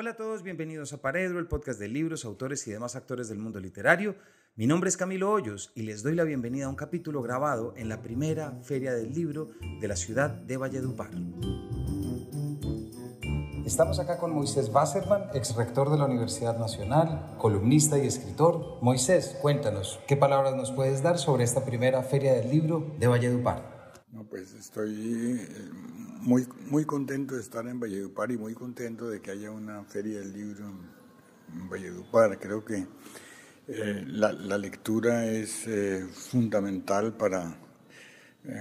Hola a todos, bienvenidos a Paredro, el podcast de libros, autores y demás actores del mundo literario. Mi nombre es Camilo Hoyos y les doy la bienvenida a un capítulo grabado en la primera Feria del Libro de la ciudad de Valledupar. Estamos acá con Moisés Wasserman, ex rector de la Universidad Nacional, columnista y escritor. Moisés, cuéntanos, ¿qué palabras nos puedes dar sobre esta primera Feria del Libro de Valledupar? No, pues estoy muy contento de estar en Valledupar y muy contento de que haya una Feria del Libro en Valledupar. Creo que la lectura es fundamental para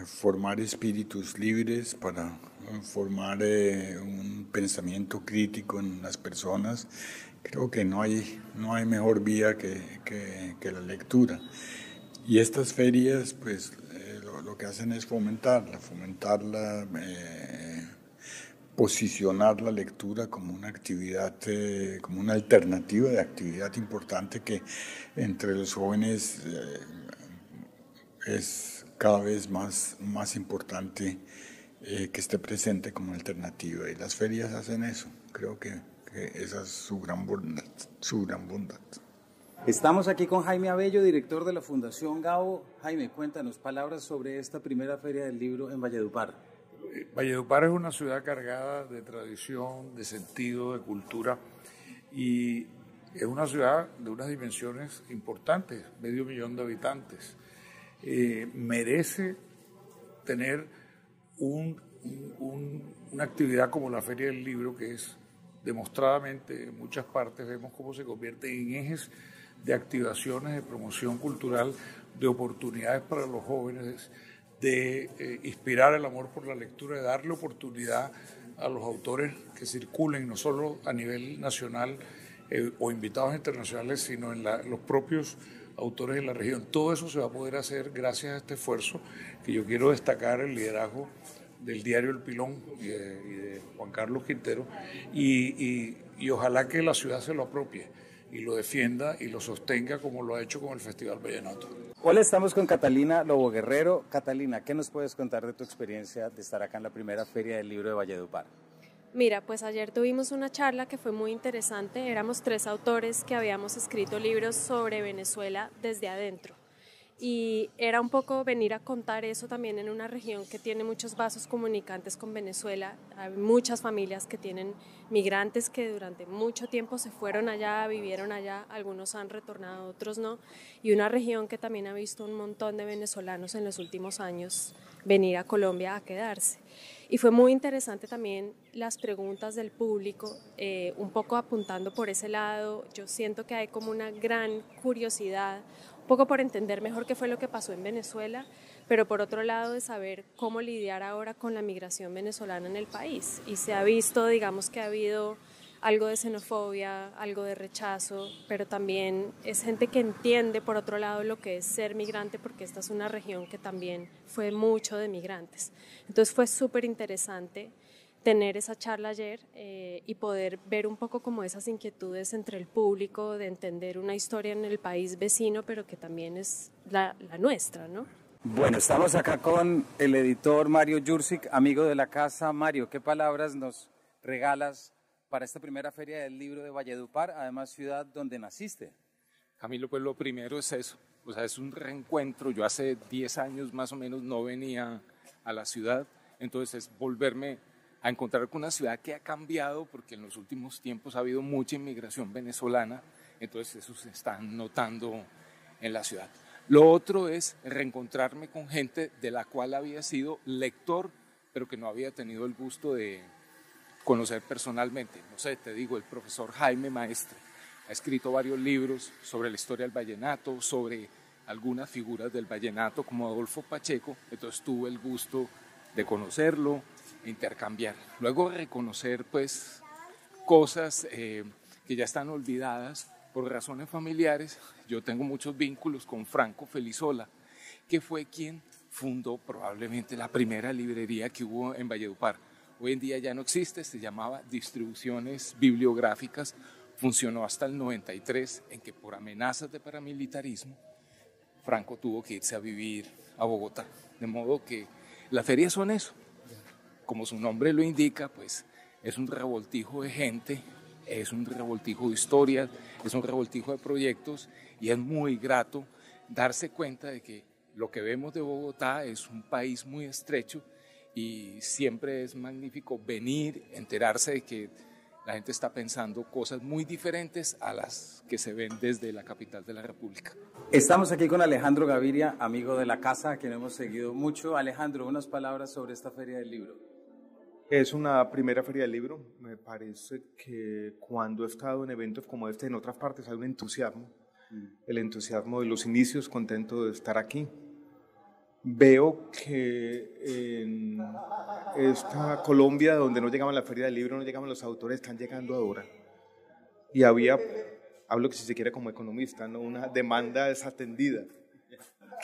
formar espíritus libres, para formar un pensamiento crítico en las personas. Creo que no hay mejor vía que la lectura. Y estas ferias, pues, lo que hacen es fomentarla, posicionar la lectura como una actividad, como una alternativa de actividad importante que entre los jóvenes es cada vez más importante que esté presente como alternativa. Y las ferias hacen eso. Creo que esa es su gran bondad. Estamos aquí con Jaime Abello, director de la Fundación Gabo. Jaime, cuéntanos palabras sobre esta primera Feria del Libro en Valledupar. Valledupar es una ciudad cargada de tradición, de sentido, de cultura, y es una ciudad de unas dimensiones importantes, 500,000 de habitantes. Merece tener una actividad como la Feria del Libro, que es demostradamente en muchas partes vemos cómo se convierte en ejes de activaciones, de promoción cultural, de oportunidades para los jóvenes, de inspirar el amor por la lectura, de darle oportunidad a los autores que circulen, no solo a nivel nacional o invitados internacionales, sino en los propios autores de la región. Todo eso se va a poder hacer gracias a este esfuerzo, que yo quiero destacar el liderazgo del diario El Pilón y de Juan Carlos Quintero, y ojalá que la ciudad se lo apropie y lo defienda y lo sostenga como lo ha hecho con el Festival Vallenato. Hola, estamos con Catalina Lobo Guerrero. Catalina, ¿qué nos puedes contar de tu experiencia de estar acá en la primera Feria del Libro de Valledupar? Mira, pues ayer tuvimos una charla que fue muy interesante. Éramos 3 autores que habíamos escrito libros sobre Venezuela desde adentro. Y era un poco venir a contar eso también en una región que tiene muchos vasos comunicantes con Venezuela. Hay muchas familias que tienen migrantes que durante mucho tiempo se fueron allá, vivieron allá, algunos han retornado, otros no, y una región que también ha visto un montón de venezolanos en los últimos años venir a Colombia a quedarse. Y fue muy interesante también las preguntas del público, un poco apuntando por ese lado. Yo siento que hay como una gran curiosidad, un poco por entender mejor qué fue lo que pasó en Venezuela, pero por otro lado de saber cómo lidiar ahora con la migración venezolana en el país. Y se ha visto, digamos que ha habido algo de xenofobia, algo de rechazo, pero también es gente que entiende por otro lado lo que es ser migrante, porque esta es una región que también fue mucho de migrantes. Entonces fue súper interesante tener esa charla ayer y poder ver un poco como esas inquietudes entre el público, de entender una historia en el país vecino, pero que también es la nuestra, ¿no? Bueno, estamos acá con el editor Mario Jursic, amigo de la casa. Mario, ¿qué palabras nos regalas para esta primera Feria del Libro de Valledupar, además ciudad donde naciste? Camilo, pues lo primero es eso, o sea, es un reencuentro. Yo hace 10 años más o menos no venía a la ciudad, entonces es volverme a encontrar con una ciudad que ha cambiado, porque en los últimos tiempos ha habido mucha inmigración venezolana, entonces eso se está notando en la ciudad. Lo otro es reencontrarme con gente de la cual había sido lector, pero que no había tenido el gusto de conocer personalmente. No sé, te digo, el profesor Jaime Maestre ha escrito varios libros sobre la historia del vallenato, sobre algunas figuras del vallenato como Adolfo Pacheco, entonces tuve el gusto de conocerlo, intercambiar. Luego reconocer pues cosas que ya están olvidadas por razones familiares. Yo tengo muchos vínculos con Franco Felizola, que fue quien fundó probablemente la primera librería que hubo en Valledupar. Hoy en día ya no existe, se llamaba Distribuciones Bibliográficas, funcionó hasta el 93, en que por amenazas de paramilitarismo Franco tuvo que irse a vivir a Bogotá. De modo que las ferias son eso, como su nombre lo indica, pues es un revoltijo de gente es un revoltijo de historias, es un revoltijo de proyectos y es muy grato darse cuenta de que lo que vemos de Bogotá es un país muy estrecho y siempre es magnífico venir, enterarse de que la gente está pensando cosas muy diferentes a las que se ven desde la capital de la República. Estamos aquí con Alejandro Gaviria, amigo de la casa, a quien hemos seguido mucho. Alejandro, unas palabras sobre esta Feria del Libro. Es una primera feria del libro. Me parece que cuando he estado en eventos como este en otras partes hay un entusiasmo. El entusiasmo de los inicios, contento de estar aquí. Veo que en esta Colombia, donde no llegaban a la feria del libro, no llegaban los autores, están llegando ahora. Y hablo que si se quiere como economista, ¿no? Una demanda desatendida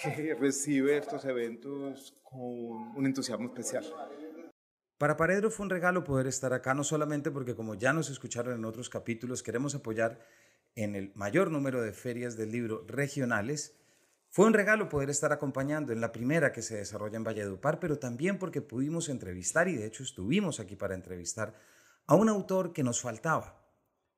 que recibe estos eventos con un entusiasmo especial. Para Paredro fue un regalo poder estar acá, no solamente porque, como ya nos escucharon en otros capítulos, queremos apoyar en el mayor número de ferias del libro regionales. Fue un regalo poder estar acompañando en la primera que se desarrolla en Valledupar, pero también porque pudimos entrevistar, y de hecho estuvimos aquí para entrevistar, a un autor que nos faltaba.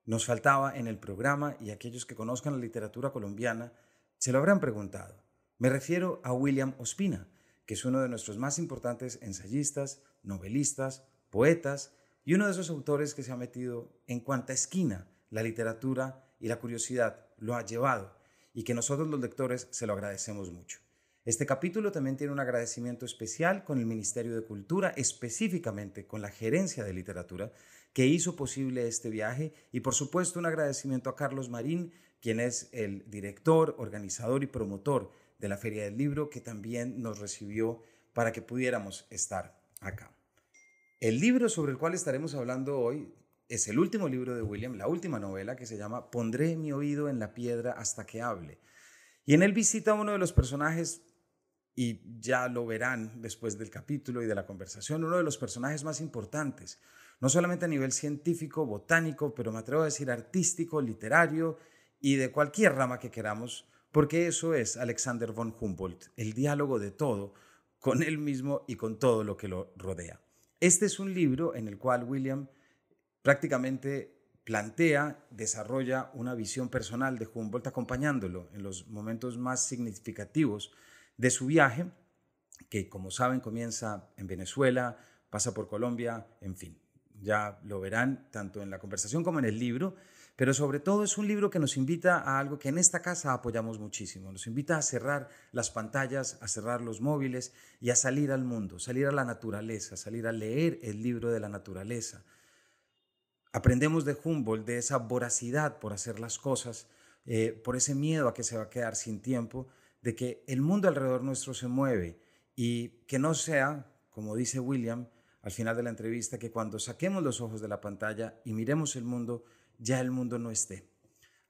Nos faltaba en el programa, y aquellos que conozcan la literatura colombiana se lo habrán preguntado. Me refiero a William Ospina, que es uno de nuestros más importantes ensayistas, novelistas, poetas, y uno de esos autores que se ha metido en cuanta esquina la literatura y la curiosidad lo ha llevado, y que nosotros los lectores se lo agradecemos mucho. Este capítulo también tiene un agradecimiento especial con el Ministerio de Cultura, específicamente con la Gerencia de Literatura, que hizo posible este viaje, y por supuesto un agradecimiento a Carlos Marín, quien es el director, organizador y promotor de la Feria del Libro, que también nos recibió para que pudiéramos estar acá. El libro sobre el cual estaremos hablando hoy es el último libro de William, la última novela, que se llama Pondré mi oído en la piedra hasta que hable. Y en él visita a uno de los personajes, y ya lo verán después del capítulo y de la conversación, uno de los personajes más importantes, no solamente a nivel científico, botánico, pero me atrevo a decir artístico, literario y de cualquier rama que queramos, porque eso es Alexander von Humboldt, el diálogo de todo con él mismo y con todo lo que lo rodea. Este es un libro en el cual William prácticamente plantea, desarrolla una visión personal de Humboldt, acompañándolo en los momentos más significativos de su viaje, que como saben comienza en Venezuela, pasa por Colombia, en fin, ya lo verán tanto en la conversación como en el libro, pero sobre todo es un libro que nos invita a algo que en esta casa apoyamos muchísimo, nos invita a cerrar las pantallas, a cerrar los móviles y a salir al mundo, salir a la naturaleza, salir a leer el libro de la naturaleza. Aprendemos de Humboldt, de esa voracidad por hacer las cosas, por ese miedo a que se va a quedar sin tiempo, de que el mundo alrededor nuestro se mueve y que no sea, como dice William al final de la entrevista, que cuando saquemos los ojos de la pantalla y miremos el mundo, ya el mundo no esté.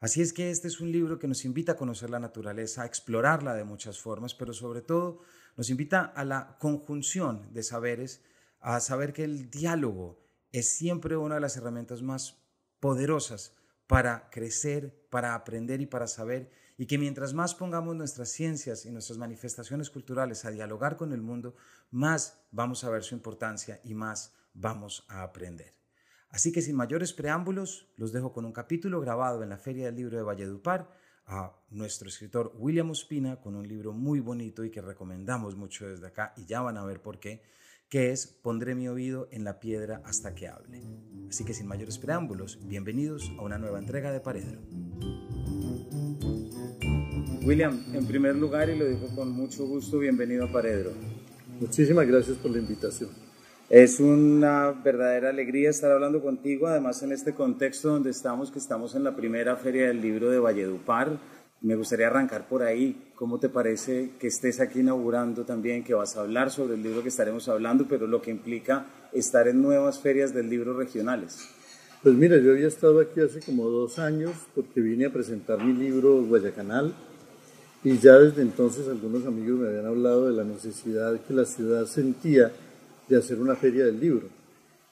Así es que este es un libro que nos invita a conocer la naturaleza, a explorarla de muchas formas, pero sobre todo nos invita a la conjunción de saberes, a saber que el diálogo es siempre una de las herramientas más poderosas para crecer, para aprender y para saber, y que mientras más pongamos nuestras ciencias y nuestras manifestaciones culturales a dialogar con el mundo, más vamos a ver su importancia y más vamos a aprender. Así que sin mayores preámbulos, los dejo con un capítulo grabado en la Feria del Libro de Valledupar a nuestro escritor William Ospina, con un libro muy bonito y que recomendamos mucho desde acá, y ya van a ver por qué, que es Pondré mi oído en la piedra hasta que hable. Así que sin mayores preámbulos, bienvenidos a una nueva entrega de Paredro. William, en primer lugar, y lo digo con mucho gusto, bienvenido a Paredro. Muchísimas gracias por la invitación. Es una verdadera alegría estar hablando contigo, además en este contexto donde estamos, que estamos en la primera Feria del Libro de Valledupar. Me gustaría arrancar por ahí. ¿Cómo te parece que estés aquí inaugurando también, que vas a hablar sobre el libro que estaremos hablando, pero lo que implica estar en nuevas ferias del libro regionales? Pues mira, yo había estado aquí hace como 2 años porque vine a presentar mi libro Guayacanal, y ya desde entonces algunos amigos me habían hablado de la necesidad que la ciudad sentía de hacer una feria del libro.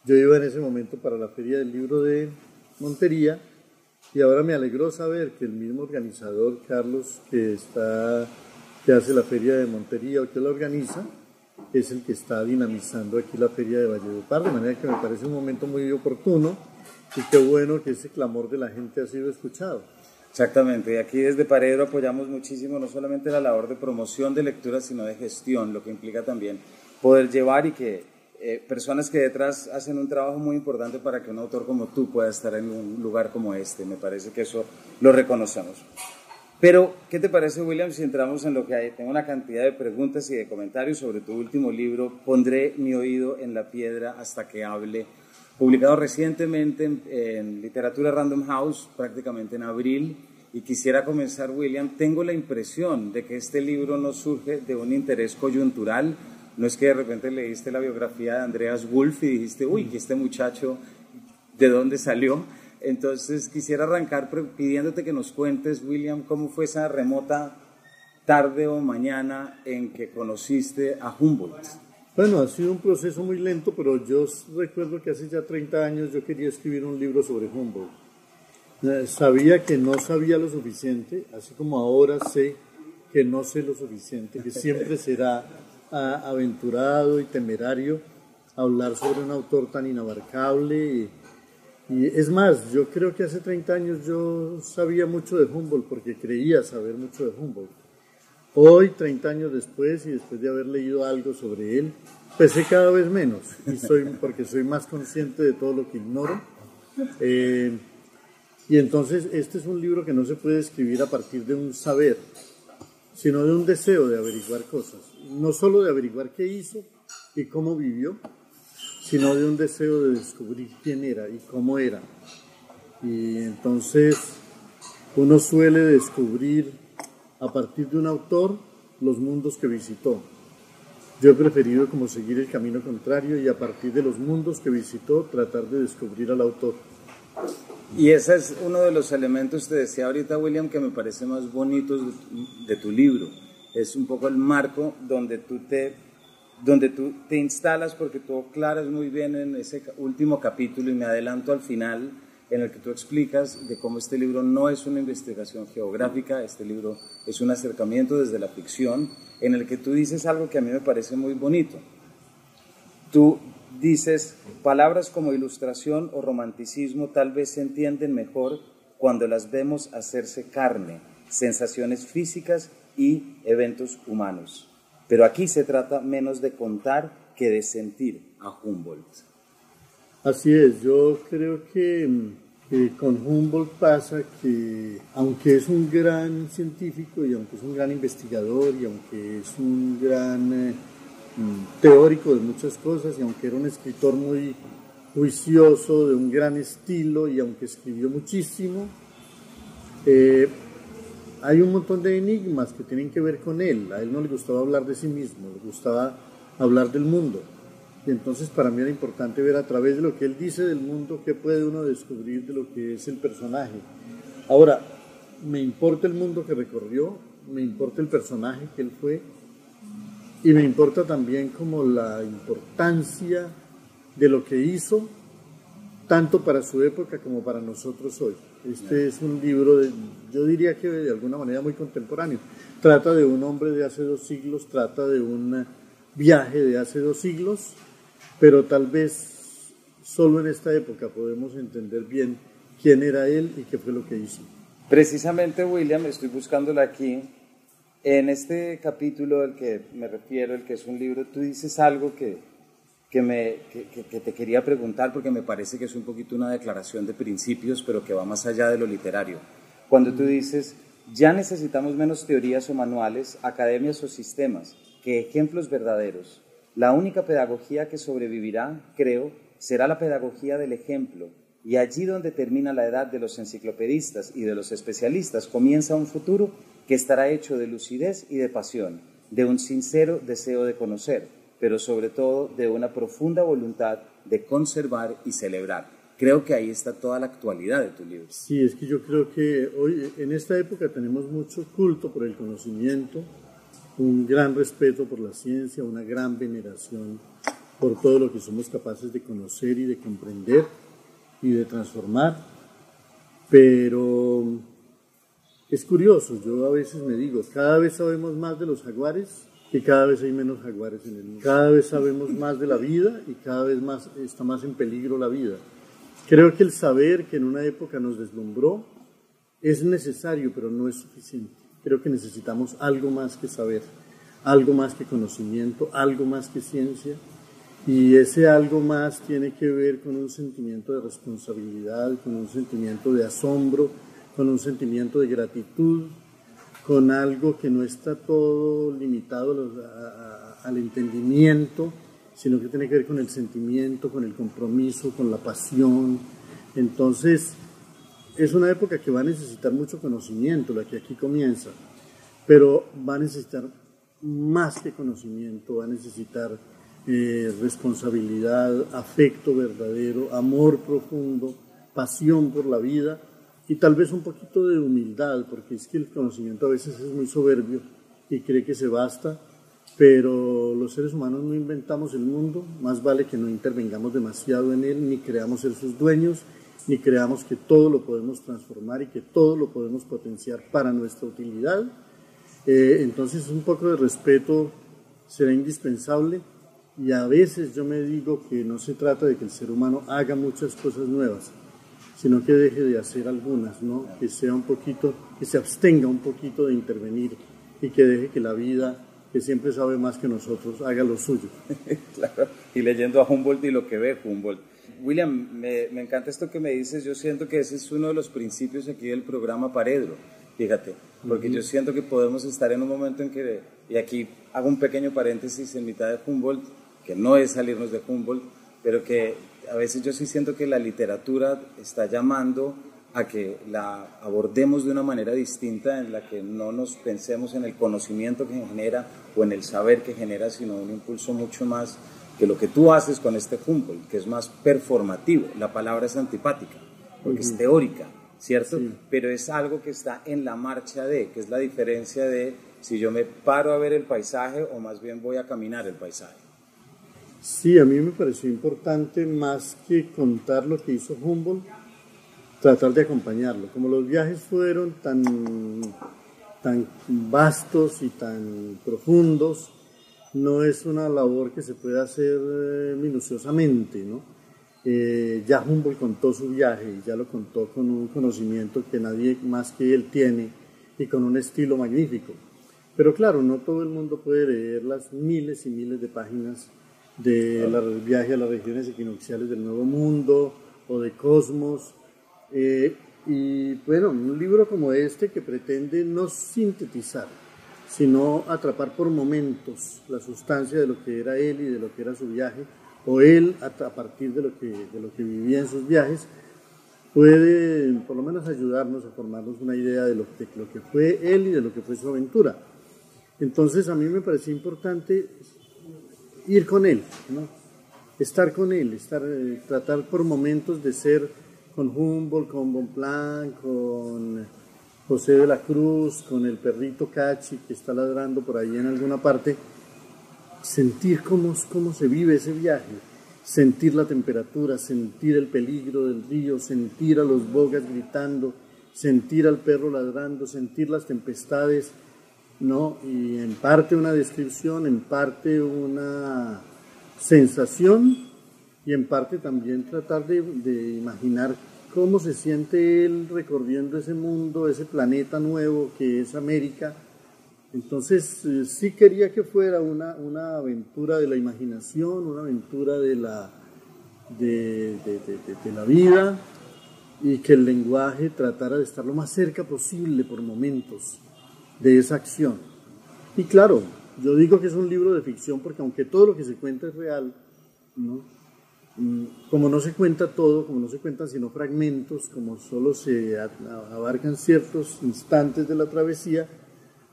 Yo iba en ese momento para la Feria del Libro de Montería, y ahora me alegró saber que el mismo organizador, Carlos, que hace la Feria de Montería o que la organiza, es el que está dinamizando aquí la Feria de Valledupar, de manera que me parece un momento muy oportuno y qué bueno que ese clamor de la gente ha sido escuchado. Exactamente, y aquí desde Paredro apoyamos muchísimo no solamente la labor de promoción de lectura, sino de gestión, lo que implica también poder llevar y que personas que detrás hacen un trabajo muy importante para que un autor como tú pueda estar en un lugar como este. Me parece que eso lo reconocemos. Pero, ¿qué te parece, William, si entramos en lo que hay? Tengo una cantidad de preguntas y de comentarios sobre tu último libro, Pondré mi oído en la piedra hasta que hable, publicado recientemente en Literatura Random House, prácticamente en abril. Y quisiera comenzar, William, tengo la impresión de que este libro no surge de un interés coyuntural. No es que de repente leíste la biografía de Andreas Wolf y dijiste, uy, que este muchacho, ¿de dónde salió? Entonces quisiera arrancar pidiéndote que nos cuentes, William, cómo fue esa remota tarde o mañana en que conociste a Humboldt. Bueno, ha sido un proceso muy lento, pero yo recuerdo que hace ya 30 años yo quería escribir un libro sobre Humboldt. Sabía que no sabía lo suficiente, así como ahora sé que no sé lo suficiente, que siempre será aventurado y temerario hablar sobre un autor tan inabarcable. Y es más, yo creo que hace 30 años yo sabía mucho de Humboldt porque creía saber mucho de Humboldt. Hoy, 30 años después y después de haber leído algo sobre él, pues sé cada vez menos porque soy más consciente de todo lo que ignoro. Y entonces este es un libro que no se puede escribir a partir de un saber, sino de un deseo de averiguar cosas. No solo de averiguar qué hizo y cómo vivió, sino de un deseo de descubrir quién era y cómo era. Y entonces uno suele descubrir a partir de un autor los mundos que visitó. Yo he preferido como seguir el camino contrario y a partir de los mundos que visitó tratar de descubrir al autor. Y ese es uno de los elementos, te decía ahorita, William, que me parece más bonitos de tu libro. Es un poco el marco donde tú te instalas, porque tú aclaras muy bien en ese último capítulo, y me adelanto al final, en el que tú explicas de cómo este libro no es una investigación geográfica, este libro es un acercamiento desde la ficción, en el que tú dices algo que a mí me parece muy bonito. Tú dices, palabras como ilustración o romanticismo tal vez se entienden mejor cuando las vemos hacerse carne, sensaciones físicas y eventos humanos. Pero aquí se trata menos de contar que de sentir a Humboldt. Así es, yo creo que con Humboldt pasa que, aunque es un gran científico y aunque es un gran investigador y aunque es un gran teórico de muchas cosas y aunque era un escritor muy juicioso, de un gran estilo y aunque escribió muchísimo, hay un montón de enigmas que tienen que ver con él. A él no le gustaba hablar de sí mismo, le gustaba hablar del mundo. Y entonces para mí era importante ver a través de lo que él dice del mundo qué puede uno descubrir de lo que es el personaje. Ahora, me importa el mundo que recorrió, me importa el personaje que él fue y me importa también como la importancia de lo que hizo, tanto para su época como para nosotros hoy. Este es un libro, yo diría que de alguna manera muy contemporáneo. Trata de un hombre de hace 2 siglos, trata de un viaje de hace 2 siglos, pero tal vez solo en esta época podemos entender bien quién era él y qué fue lo que hizo. Precisamente, William, estoy buscándola aquí. En este capítulo al que me refiero, el que es un libro, tú dices algo que te quería preguntar porque me parece que es un poquito una declaración de principios, pero que va más allá de lo literario. Cuando tú dices, ya necesitamos menos teorías o manuales, academias o sistemas, que ejemplos verdaderos. La única pedagogía que sobrevivirá, creo, será la pedagogía del ejemplo, y allí donde termina la edad de los enciclopedistas y de los especialistas, comienza un futuro que estará hecho de lucidez y de pasión, de un sincero deseo de conocer, pero sobre todo de una profunda voluntad de conservar y celebrar. Creo que ahí está toda la actualidad de tu libro. Sí, es que yo creo que hoy, en esta época, tenemos mucho culto por el conocimiento, un gran respeto por la ciencia, una gran veneración por todo lo que somos capaces de conocer y de comprender y de transformar, pero es curioso, yo a veces me digo, cada vez sabemos más de los jaguares y cada vez hay menos jaguares en el mundo, cada vez sabemos más de la vida y cada vez más está más en peligro la vida. Creo que el saber que en una época nos deslumbró es necesario, pero no es suficiente. Creo que necesitamos algo más que saber, algo más que conocimiento, algo más que ciencia, y ese algo más tiene que ver con un sentimiento de responsabilidad, con un sentimiento de asombro, con un sentimiento de gratitud, con algo que no está todo limitado al entendimiento, sino que tiene que ver con el sentimiento, con el compromiso, con la pasión. Entonces, es una época que va a necesitar mucho conocimiento, la que aquí comienza, pero va a necesitar más que conocimiento, va a necesitar responsabilidad, afecto verdadero, amor profundo, pasión por la vida y tal vez un poquito de humildad, porque es que el conocimiento a veces es muy soberbio y cree que se basta, pero los seres humanos no inventamos el mundo, más vale que no intervengamos demasiado en él, ni creamos ser sus dueños, ni creamos que todo lo podemos transformar y que todo lo podemos potenciar para nuestra utilidad. Entonces un poco de respeto será indispensable, y a veces yo me digo que no se trata de que el ser humano haga muchas cosas nuevas, sino que deje de hacer algunas, ¿no? Que sea un poquito, que se abstenga un poquito de intervenir y que deje que la vida, que siempre sabe más que nosotros, haga lo suyo. Claro, y leyendo a Humboldt y lo que ve Humboldt. William, me encanta esto que me dices. Yo siento que ese es uno de los principios aquí del programa Paredro, fíjate, porque yo siento que podemos estar en un momento en que, y aquí hago un pequeño paréntesis en mitad de Humboldt, que no es salirnos de Humboldt, pero que a veces yo sí siento que la literatura está llamando a que la abordemos de una manera distinta, en la que no nos pensemos en el conocimiento que genera o en el saber que genera, sino un impulso mucho más que lo que tú haces con este Humboldt, que es más performativo. La palabra es antipática, porque es teórica, ¿cierto? Sí. Pero es algo que está en la marcha de, que es la diferencia de si yo me paro a ver el paisaje o más bien voy a caminar el paisaje. Sí, a mí me pareció importante, más que contar lo que hizo Humboldt, tratar de acompañarlo. Como los viajes fueron tan vastos y tan profundos, no es una labor que se pueda hacer minuciosamente, ¿no? Ya Humboldt contó su viaje y ya lo contó con un conocimiento que nadie más que él tiene y con un estilo magnífico. Pero claro, no todo el mundo puede leer las miles y miles de páginas del viaje a las regiones equinocciales del Nuevo Mundo o de Cosmos. Y bueno, un libro como este que pretende no sintetizar, sino atrapar por momentos la sustancia de lo que era él y de lo que era su viaje, o él a partir de lo que vivía en sus viajes, puede por lo menos ayudarnos a formarnos una idea de lo que fue él y de lo que fue su aventura. Entonces a mí me pareció importante ir con él, ¿no? Estar con él, tratar por momentos de ser con Humboldt, con Bonpland, con José de la Cruz, con el perrito Cachi que está ladrando por ahí en alguna parte, sentir cómo se vive ese viaje, sentir la temperatura, sentir el peligro del río, sentir a los bogas gritando, sentir al perro ladrando, sentir las tempestades, ¿no? Y en parte una descripción, en parte una sensación y en parte también tratar de imaginar cómo se siente él recorriendo ese mundo, ese planeta nuevo que es América. Entonces sí quería que fuera una aventura de la imaginación, una aventura de la vida, y que el lenguaje tratara de estar lo más cerca posible por momentos de esa acción. Y claro, yo digo que es un libro de ficción porque aunque todo lo que se cuenta es real, ¿no? Como no se cuenta todo, como no se cuentan sino fragmentos, como solo se abarcan ciertos instantes de la travesía,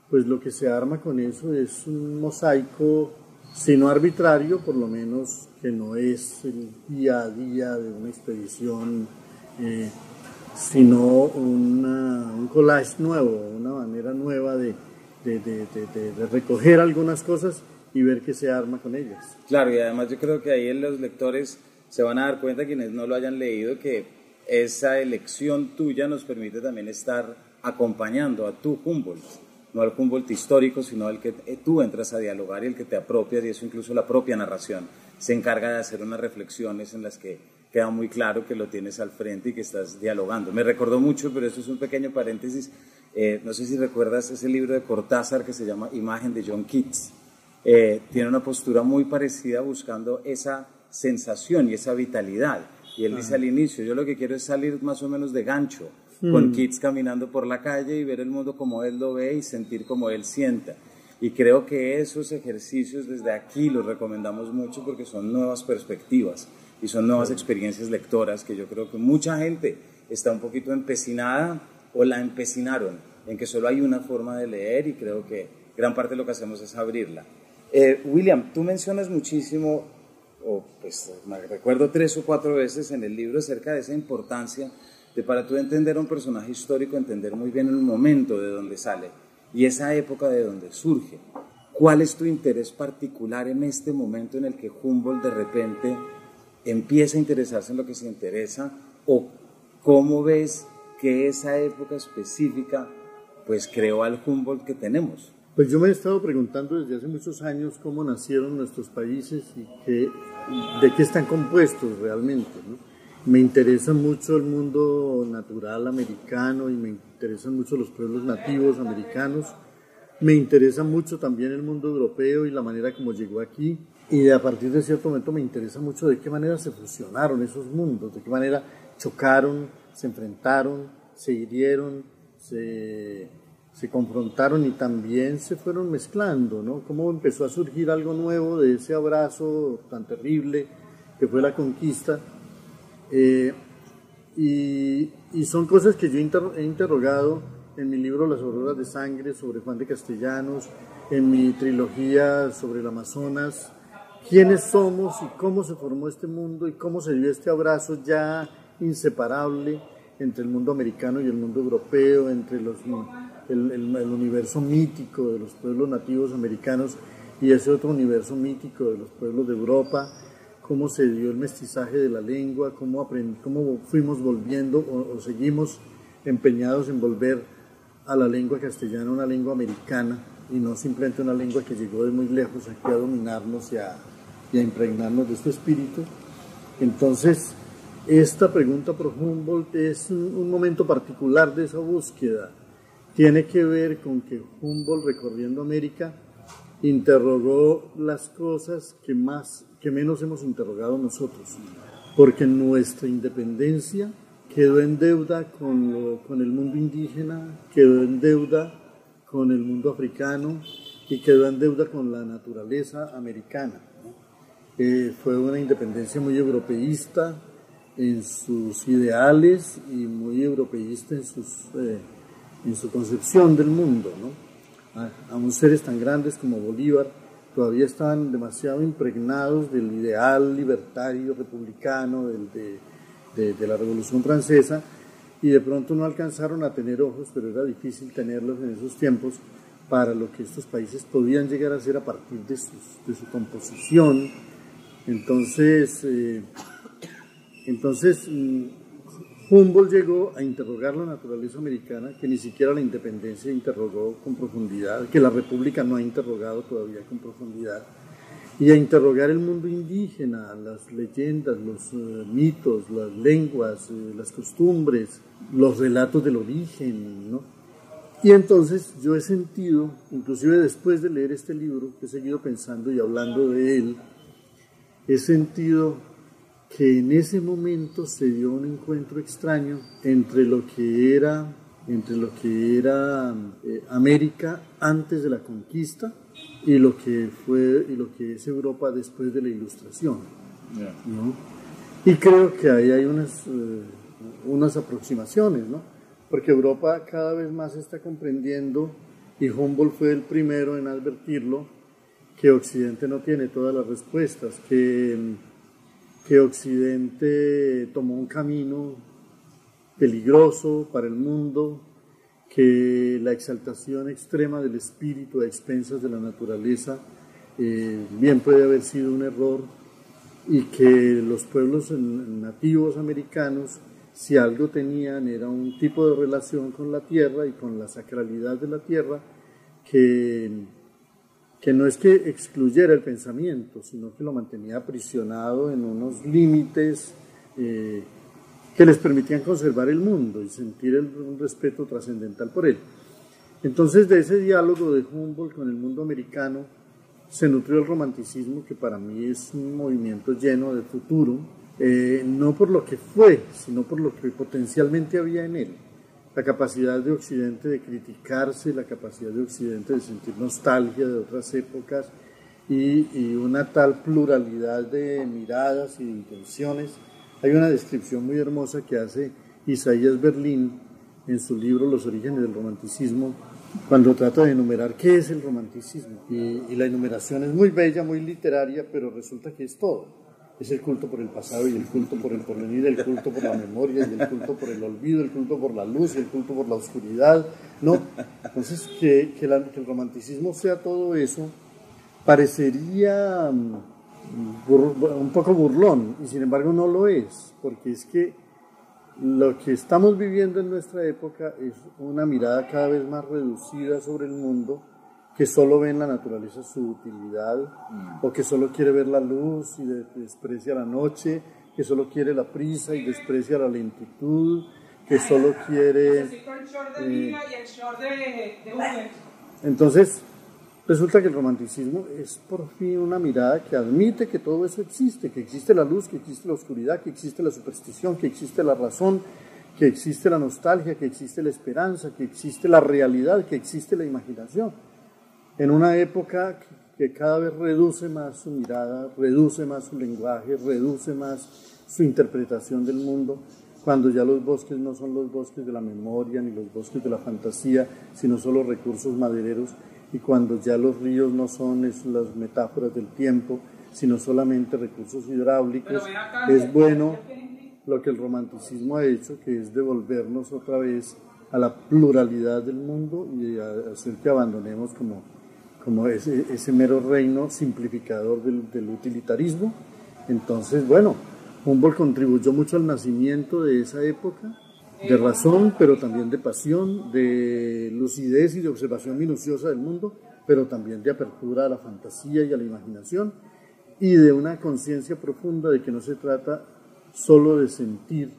pues lo que se arma con eso es un mosaico, si no arbitrario, por lo menos que no es el día a día de una expedición, sino un collage nuevo, una manera nueva de recoger algunas cosas y ver qué se arma con ellas. Claro, y además yo creo que ahí los lectores se van a dar cuenta, quienes no lo hayan leído, que esa elección tuya nos permite también estar acompañando a tu Humboldt, no al Humboldt histórico, sino al que tú entras a dialogar y el que te apropias, y eso incluso la propia narración se encarga de hacer unas reflexiones en las que queda muy claro que lo tienes al frente y que estás dialogando. Me recordó mucho, pero esto es un pequeño paréntesis, no sé si recuerdas ese libro de Cortázar que se llama Imagen de John Keats. Tiene una postura muy parecida buscando esa sensación y esa vitalidad. Y él dice al inicio, yo lo que quiero es salir más o menos de gancho, con Keats caminando por la calle y ver el mundo como él lo ve y sentir como él sienta. Y creo que esos ejercicios desde aquí los recomendamos mucho porque son nuevas perspectivas y son nuevas experiencias lectoras que yo creo que mucha gente está un poquito empecinada o la empecinaron en que solo hay una forma de leer, y creo que gran parte de lo que hacemos es abrirla. William, tú mencionas muchísimo, o pues me recuerdo 3 o 4 veces en el libro acerca de esa importancia de, para tú entender a un personaje histórico, entender muy bien el momento de donde sale y esa época de donde surge. ¿Cuál es tu interés particular en este momento en el que Humboldt de repente empieza a interesarse en lo que se interesa, o cómo ves que esa época específica pues creó al Humboldt que tenemos? Pues yo me he estado preguntando desde hace muchos años cómo nacieron nuestros países y de qué están compuestos realmente, ¿no? Me interesa mucho el mundo natural americano y me interesan mucho los pueblos nativos americanos. Me interesa mucho también el mundo europeo y la manera como llegó aquí. Y a partir de cierto momento me interesa mucho de qué manera se fusionaron esos mundos, de qué manera chocaron, se enfrentaron, se hirieron, se confrontaron y también se fueron mezclando, ¿no? Cómo empezó a surgir algo nuevo de ese abrazo tan terrible que fue la conquista. Y son cosas que yo he interrogado en mi libro Las Auroras de Sangre sobre Juan de Castellanos, en mi trilogía sobre el Amazonas, quiénes somos y cómo se formó este mundo y cómo se dio este abrazo ya inseparable entre el mundo americano y el mundo europeo, entre el universo mítico de los pueblos nativos americanos y ese otro universo mítico de los pueblos de Europa, cómo se dio el mestizaje de la lengua, cómo fuimos volviendo o seguimos empeñados en volver a la lengua castellana una lengua americana y no simplemente una lengua que llegó de muy lejos aquí a dominarnos y a impregnarnos de su espíritu. Entonces, esta pregunta por Humboldt es un momento particular de esa búsqueda. Tiene que ver con que Humboldt, recorriendo América, interrogó las cosas que menos hemos interrogado nosotros, porque nuestra independencia quedó en deuda con el mundo indígena, quedó en deuda con el mundo africano y quedó en deuda con la naturaleza americana. Fue una independencia muy europeísta en sus ideales y muy europeísta en su concepción del mundo, ¿no? Aún seres tan grandes como Bolívar todavía estaban demasiado impregnados del ideal libertario republicano de la Revolución Francesa, y de pronto no alcanzaron a tener ojos, pero era difícil tenerlos en esos tiempos, para lo que estos países podían llegar a ser a partir de su composición. Entonces Humboldt llegó a interrogar la naturaleza americana, que ni siquiera la independencia interrogó con profundidad, que la república no ha interrogado todavía con profundidad, y a interrogar el mundo indígena, las leyendas, los mitos, las lenguas, las costumbres, los relatos del origen, ¿no? Y entonces yo he sentido, inclusive después de leer este libro, que he seguido pensando y hablando de él, he sentido que en ese momento se dio un encuentro extraño entre lo que era América antes de la conquista y lo que es Europa después de la Ilustración, ¿no? Y creo que ahí hay unas aproximaciones, ¿no? Porque Europa cada vez más está comprendiendo, y Humboldt fue el primero en advertirlo, que Occidente no tiene todas las respuestas, que Occidente tomó un camino peligroso para el mundo, que la exaltación extrema del espíritu a expensas de la naturaleza bien puede haber sido un error, y que los pueblos nativos americanos, si algo tenían, era un tipo de relación con la tierra y con la sacralidad de la tierra que no es que excluyera el pensamiento, sino que lo mantenía aprisionado en unos límites que les permitían conservar el mundo y sentir un respeto trascendental por él. Entonces, de ese diálogo de Humboldt con el mundo americano se nutrió el romanticismo, que para mí es un movimiento lleno de futuro, no por lo que fue, sino por lo que potencialmente había en él. La capacidad de Occidente de criticarse, la capacidad de Occidente de sentir nostalgia de otras épocas y una tal pluralidad de miradas y de intenciones. Hay una descripción muy hermosa que hace Isaías Berlín en su libro Los orígenes del romanticismo, cuando trata de enumerar qué es el romanticismo. Y la enumeración es muy bella, muy literaria, pero resulta que es todo. Es el culto por el pasado y el culto por el porvenir, el culto por la memoria y el culto por el olvido, el culto por la luz y el culto por la oscuridad, ¿no? Entonces, que el romanticismo sea todo eso parecería un poco burlón, y sin embargo no lo es, porque es que lo que estamos viviendo en nuestra época es una mirada cada vez más reducida sobre el mundo, que solo ve en la naturaleza su utilidad, o que solo quiere ver la luz y desprecia la noche, que solo quiere la prisa y desprecia la lentitud, que solo quiere... Entonces, resulta que el romanticismo es por fin una mirada que admite que todo eso existe, que existe la luz, que existe la oscuridad, que existe la superstición, que existe la razón, que existe la nostalgia, que existe la esperanza, que existe la realidad, que existe la imaginación. En una época que cada vez reduce más su mirada, reduce más su lenguaje, reduce más su interpretación del mundo, cuando ya los bosques no son los bosques de la memoria ni los bosques de la fantasía, sino solo recursos madereros, y cuando ya los ríos no son las metáforas del tiempo, sino solamente recursos hidráulicos. Es bueno lo que el romanticismo ha hecho, que es devolvernos otra vez a la pluralidad del mundo y hacer que abandonemos como ese mero reino simplificador del utilitarismo. Entonces, bueno, Humboldt contribuyó mucho al nacimiento de esa época, de razón, pero también de pasión, de lucidez y de observación minuciosa del mundo, pero también de apertura a la fantasía y a la imaginación, y de una conciencia profunda de que no se trata solo de sentir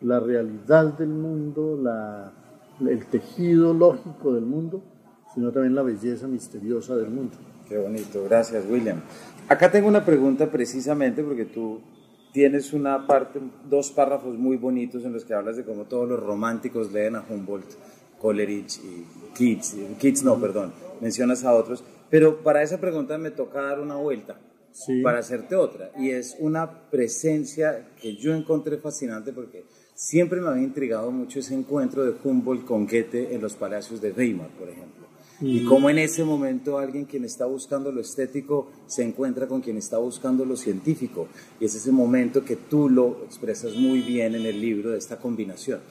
la realidad del mundo, el tejido lógico del mundo, sino también la belleza misteriosa del mundo. Qué bonito, gracias William. Acá tengo una pregunta precisamente porque tú tienes una parte, 2 párrafos muy bonitos en los que hablas de cómo todos los románticos leen a Humboldt, Coleridge y Keats no, perdón, mencionas a otros, pero para esa pregunta me toca dar una vuelta. Sí. Para hacerte otra, y es una presencia que yo encontré fascinante porque siempre me había intrigado mucho ese encuentro de Humboldt con Goethe en los palacios de Weimar, por ejemplo, y cómo en ese momento alguien quien está buscando lo estético se encuentra con quien está buscando lo científico, y es ese momento que tú lo expresas muy bien en el libro de esta combinación.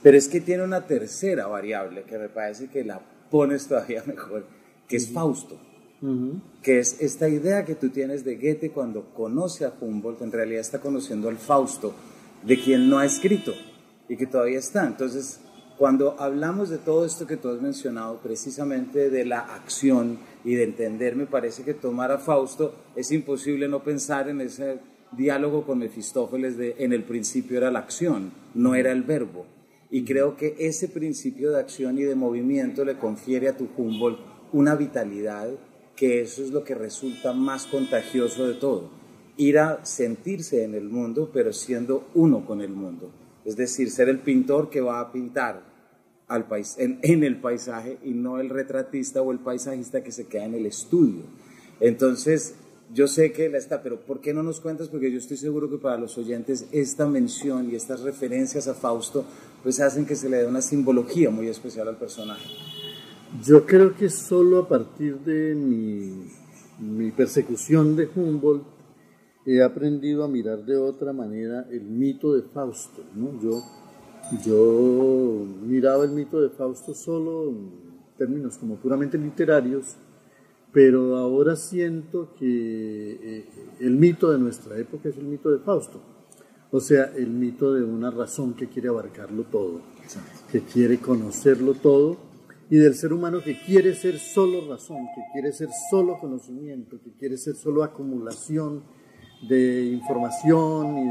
Pero es que tiene una tercera variable que me parece que la pones todavía mejor, que es Fausto. Que es esta idea que tú tienes de Goethe cuando conoce a Humboldt, en realidad está conociendo al Fausto, de quien no ha escrito y que todavía está. Entonces, cuando hablamos de todo esto que tú has mencionado, precisamente de la acción y de entender, me parece que tomar a Fausto es imposible no pensar en ese diálogo con Mefistófeles de en el principio era la acción, no era el verbo. Y creo que ese principio de acción y de movimiento le confiere a tu Humboldt una vitalidad que eso es lo que resulta más contagioso de todo, ir a sentirse en el mundo, pero siendo uno con el mundo, es decir, ser el pintor que va a pintar en el paisaje y no el retratista o el paisajista que se queda en el estudio. Entonces, yo sé que él está, pero ¿por qué no nos cuentas? Porque yo estoy seguro que para los oyentes esta mención y estas referencias a Fausto pues hacen que se le dé una simbología muy especial al personaje. Yo creo que solo a partir de mi persecución de Humboldt he aprendido a mirar de otra manera el mito de Fausto, ¿no? Yo miraba el mito de Fausto solo en términos como puramente literarios, pero ahora siento que el mito de nuestra época es el mito de Fausto, o sea, el mito de una razón que quiere abarcarlo todo, que quiere conocerlo todo, y del ser humano que quiere ser solo razón, que quiere ser solo conocimiento, que quiere ser solo acumulación de información y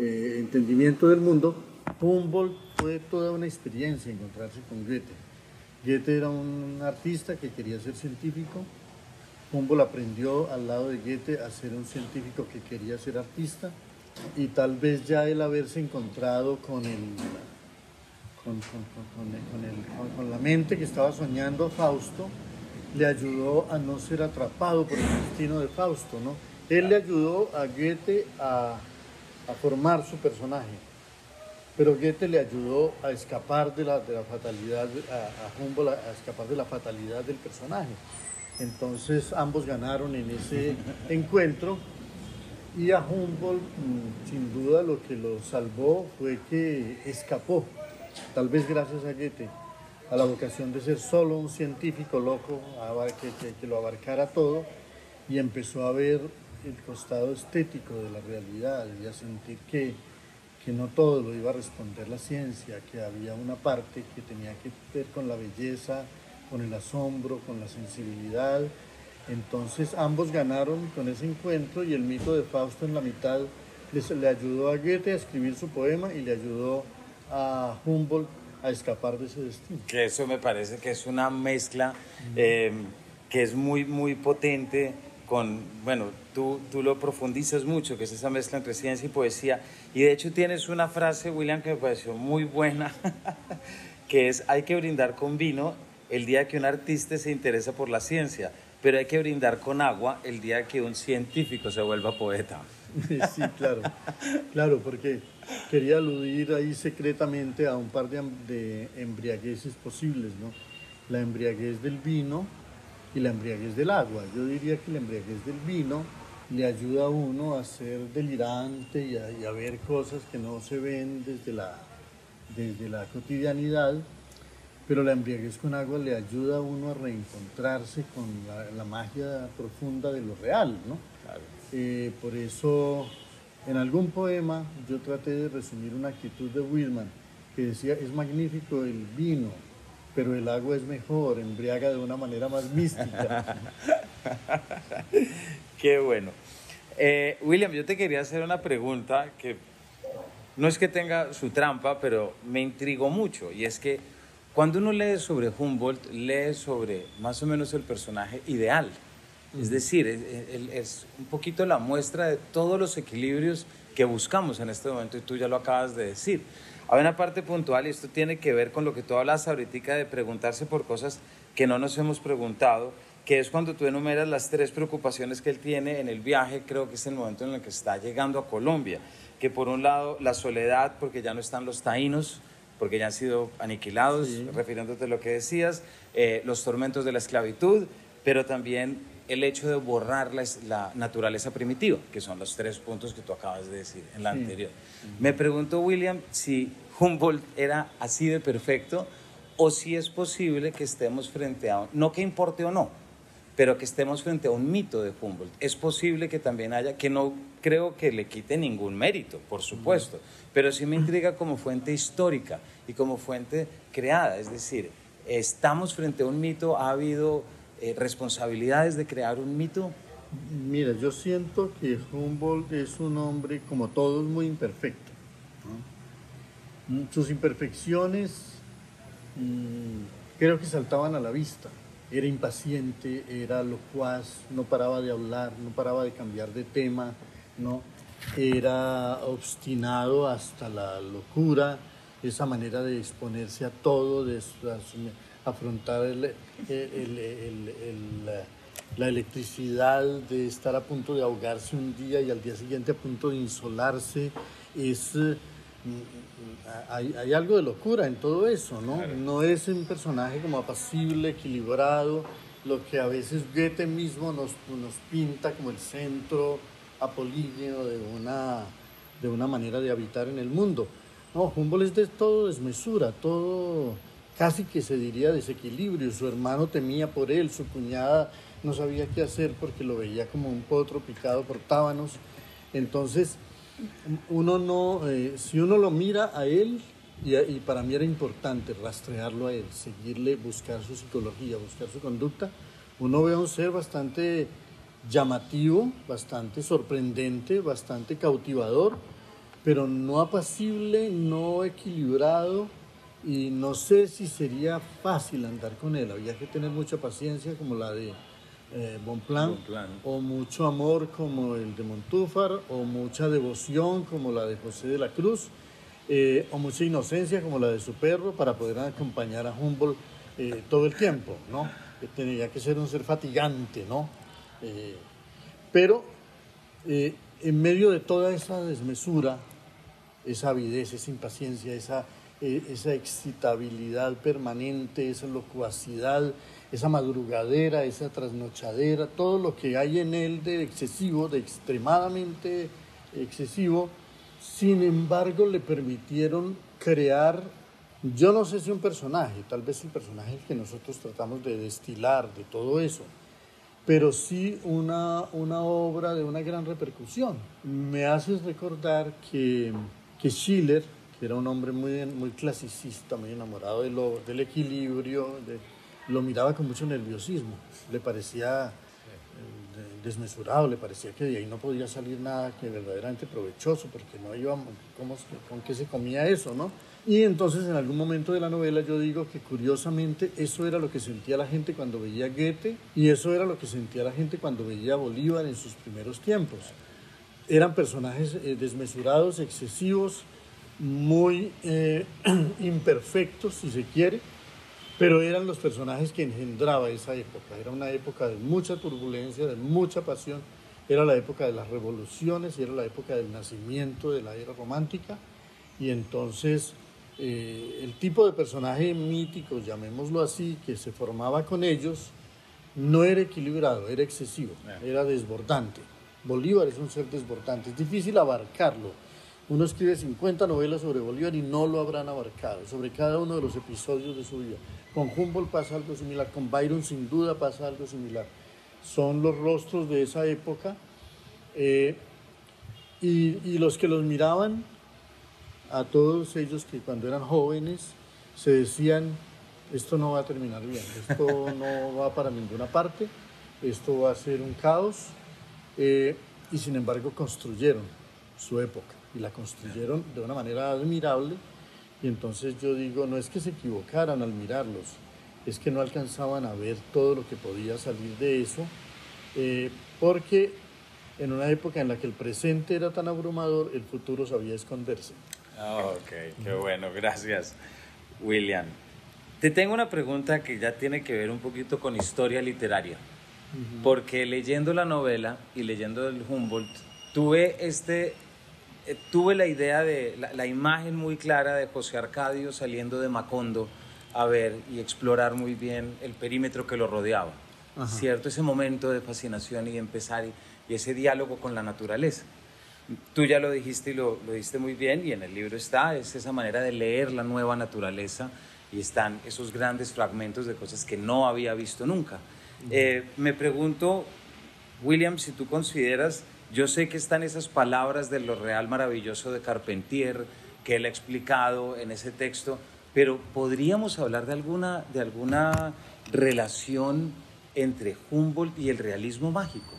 de entendimiento del mundo, Humboldt fue toda una experiencia encontrarse con Goethe. Goethe era un artista que quería ser científico. Humboldt aprendió al lado de Goethe a ser un científico que quería ser artista, y tal vez ya el haberse encontrado con la mente que estaba soñando Fausto le ayudó a no ser atrapado por el destino de Fausto, ¿no? Él le ayudó a Goethe a formar su personaje, pero Goethe le ayudó a escapar de la fatalidad, a Humboldt a escapar de la fatalidad del personaje. Entonces ambos ganaron en ese encuentro, y a Humboldt sin duda lo que lo salvó fue que escapó, tal vez gracias a Goethe, a la vocación de ser solo un científico loco que lo abarcara todo, y empezó a ver el costado estético de la realidad y a sentir que no todo lo iba a responder la ciencia, que había una parte que tenía que ver con la belleza, con el asombro, con la sensibilidad. Entonces ambos ganaron con ese encuentro, y el mito de Fausto en la mitad le ayudó a Goethe a escribir su poema y le ayudó a Humboldt a escapar de ese destino. Que eso me parece que es una mezcla que es muy, muy potente con, bueno, tú lo profundizas mucho, que es esa mezcla entre ciencia y poesía, y de hecho tienes una frase, William, que me pareció muy buena, que es: hay que brindar con vino el día que un artista se interesa por la ciencia, pero hay que brindar con agua el día que un científico se vuelva poeta. Sí, claro, porque quería aludir ahí secretamente a un par de embriagueces posibles, ¿no? La embriaguez del vino y la embriaguez del agua. Yo diría que la embriaguez del vino le ayuda a uno a ser delirante y a ver cosas que no se ven desde la cotidianidad, pero la embriaguez con agua le ayuda a uno a reencontrarse con la magia profunda de lo real, ¿no? Claro. Por eso, en algún poema yo traté de resumir una actitud de Whitman, que decía: es magnífico el vino, pero el agua es mejor, embriaga de una manera más mística. Qué bueno. William, yo te quería hacer una pregunta que no es que tenga su trampa, pero me intrigó mucho, y es que cuando uno lee sobre Humboldt, lee sobre más o menos el personaje ideal. Es decir, es un poquito la muestra de todos los equilibrios que buscamos en este momento, y tú ya lo acabas de decir. Hay una parte puntual, y esto tiene que ver con lo que tú hablas ahorita, de preguntarse por cosas que no nos hemos preguntado, que es cuando tú enumeras las 3 preocupaciones que él tiene en el viaje. Creo que es el momento en el que está llegando a Colombia, que por un lado la soledad, porque ya no están los taínos, porque ya han sido aniquilados, sí, refiriéndote a lo que decías, los tormentos de la esclavitud, pero también el hecho de borrar la naturaleza primitiva, que son los 3 puntos que tú acabas de decir en la anterior. Me pregunto, William, si Humboldt era así de perfecto, o si es posible que estemos frente a, no que importe o no, pero que estemos frente a un mito de Humboldt. Es posible que también haya, que no creo que le quite ningún mérito, por supuesto, pero sí me intriga como fuente histórica y como fuente creada. Es decir, ¿estamos frente a un mito? ¿Ha habido responsabilidades de crear un mito? Mira, yo siento que Humboldt es un hombre, como todos, muy imperfecto, ¿no? Sus imperfecciones creo que saltaban a la vista. Era impaciente, era locuaz, no paraba de hablar, no paraba de cambiar de tema, ¿no? Era obstinado hasta la locura, esa manera de exponerse a todo, de afrontar la electricidad, de estar a punto de ahogarse un día y al día siguiente a punto de insolarse. Hay algo de locura en todo eso, ¿no? Claro. No es un personaje como apacible, equilibrado, lo que a veces Goethe mismo nos pinta como el centro apolíneo de una manera de habitar en el mundo. No, Humboldt es de todo desmesura, todo casi que se diría desequilibrio. Su hermano temía por él, su cuñada no sabía qué hacer porque lo veía como un potro picado por tábanos. Entonces, si uno lo mira a él, y para mí era importante rastrearlo a él, seguirle, buscar su psicología, buscar su conducta, uno ve a un ser bastante llamativo, bastante sorprendente, bastante cautivador, pero no apacible, no equilibrado, y no sé si sería fácil andar con él. Había que tener mucha paciencia como la de Bonpland, o mucho amor como el de Montúfar, o mucha devoción como la de José de la Cruz, o mucha inocencia como la de su perro para poder acompañar a Humboldt todo el tiempo, ¿no? Tenía que ser un ser fatigante, ¿no? Pero en medio de toda esa desmesura, esa avidez, esa impaciencia, esa excitabilidad permanente, esa locuacidad, esa madrugadera, esa trasnochadera, todo lo que hay en él de excesivo, de extremadamente excesivo, sin embargo le permitieron crear, yo no sé si un personaje, tal vez el personaje que nosotros tratamos de destilar de todo eso, pero sí una obra de una gran repercusión. Me haces recordar que Schiller, que era un hombre muy clasicista, muy enamorado del equilibrio, lo miraba con mucho nerviosismo, le parecía desmesurado, le parecía que de ahí no podía salir nada que verdaderamente provechoso, porque no iba, con qué se comía eso, ¿no? Y entonces en algún momento de la novela yo digo que curiosamente eso era lo que sentía la gente cuando veía Goethe, y eso era lo que sentía la gente cuando veía a Bolívar en sus primeros tiempos. Eran personajes desmesurados, excesivos, muy imperfectos, si se quiere, pero eran los personajes que engendraba esa época. Era una época de mucha turbulencia, de mucha pasión, era la época de las revoluciones y era la época del nacimiento de la era romántica, y entonces el tipo de personaje mítico, llamémoslo así, que se formaba con ellos, no era equilibrado, era excesivo, era desbordante. Bolívar es un ser desbordante, es difícil abarcarlo. Uno escribe 50 novelas sobre Bolívar y no lo habrán abarcado, sobre cada uno de los episodios de su vida. Con Humboldt pasa algo similar, con Byron sin duda pasa algo similar. Son los rostros de esa época, y los que los miraban, a todos ellos que cuando eran jóvenes se decían: esto no va a terminar bien, esto no va para ninguna parte, esto va a ser un caos, y sin embargo construyeron su época y la construyeron de una manera admirable. Y entonces yo digo, no es que se equivocaran al mirarlos, es que no alcanzaban a ver todo lo que podía salir de eso, porque en una época en la que el presente era tan abrumador, el futuro sabía esconderse. Ok, qué bueno, gracias, William. Te tengo una pregunta que ya tiene que ver un poquito con historia literaria, porque leyendo la novela y leyendo el Humboldt, tuve la idea de la imagen muy clara de José Arcadio saliendo de Macondo a ver y explorar muy bien el perímetro que lo rodeaba, ¿cierto? Ese momento de fascinación y empezar y ese diálogo con la naturaleza. Tú ya lo dijiste y lo dijiste muy bien, y en el libro es esa manera de leer la nueva naturaleza, y están esos grandes fragmentos de cosas que no había visto nunca. Me pregunto, William, si tú consideras, yo sé que están esas palabras de lo real maravilloso de Carpentier, que él ha explicado en ese texto, pero ¿podríamos hablar de alguna relación entre Humboldt y el realismo mágico?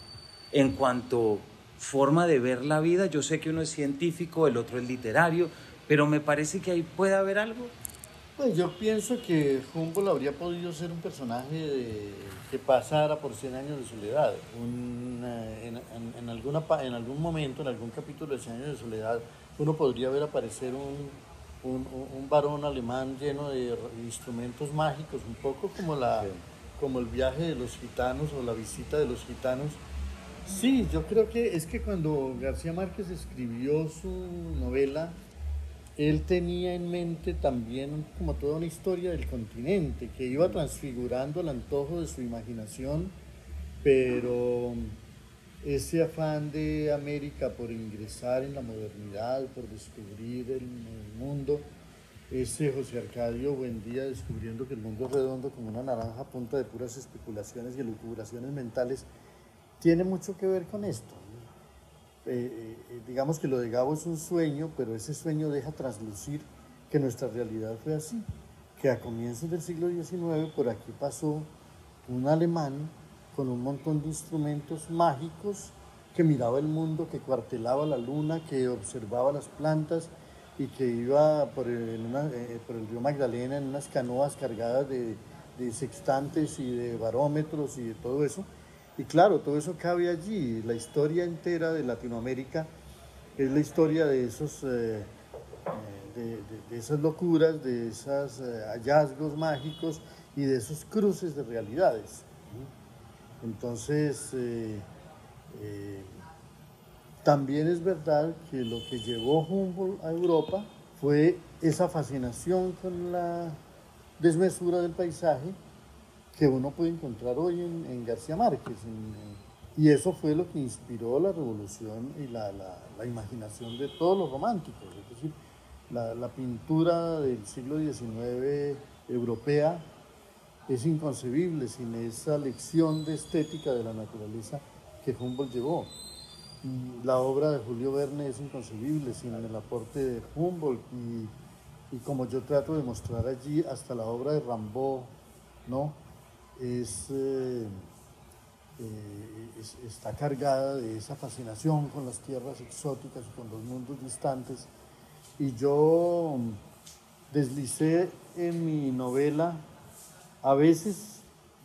En cuanto forma de ver la vida, yo sé que uno es científico, el otro es literario, pero me parece que ahí puede haber algo. Pues yo pienso que Humboldt habría podido ser un personaje que pasara por 100 años de soledad. En algún momento, en algún capítulo de 100 años de soledad, uno podría ver aparecer un varón alemán lleno de instrumentos mágicos, un poco como el viaje de los gitanos o la visita de los gitanos. Sí, yo creo que es que cuando García Márquez escribió su novela, él tenía en mente también como toda una historia del continente que iba transfigurando el antojo de su imaginación, pero ese afán de América por ingresar en la modernidad, por descubrir el mundo, ese José Arcadio Buendía descubriendo que el mundo es redondo como una naranja a punta de puras especulaciones y elucubraciones mentales, tiene mucho que ver con esto. Digamos que lo de Gabo es un sueño, pero ese sueño deja traslucir que nuestra realidad fue así, que a comienzos del siglo XIX por aquí pasó un alemán con un montón de instrumentos mágicos, que miraba el mundo, que cuartelaba la luna, que observaba las plantas y que iba por el río Magdalena en unas canoas cargadas de sextantes y de barómetros y de todo eso. Y claro, todo eso cabe allí. La historia entera de Latinoamérica es la historia de esos, de esas locuras, de esos hallazgos mágicos y de esos cruces de realidades. Entonces, también es verdad que lo que llevó Humboldt a Europa fue esa fascinación con la desmesura del paisaje que uno puede encontrar hoy en García Márquez. Y eso fue lo que inspiró la revolución y la imaginación de todos los románticos. Es decir, la pintura del siglo XIX europea es inconcebible sin esa lección de estética de la naturaleza que Humboldt llevó. La obra de Julio Verne es inconcebible sin el aporte de Humboldt y como yo trato de mostrar allí, hasta la obra de Rimbaud, ¿no? Está cargada de esa fascinación con las tierras exóticas y con los mundos distantes. Y yo deslicé en mi novela, a veces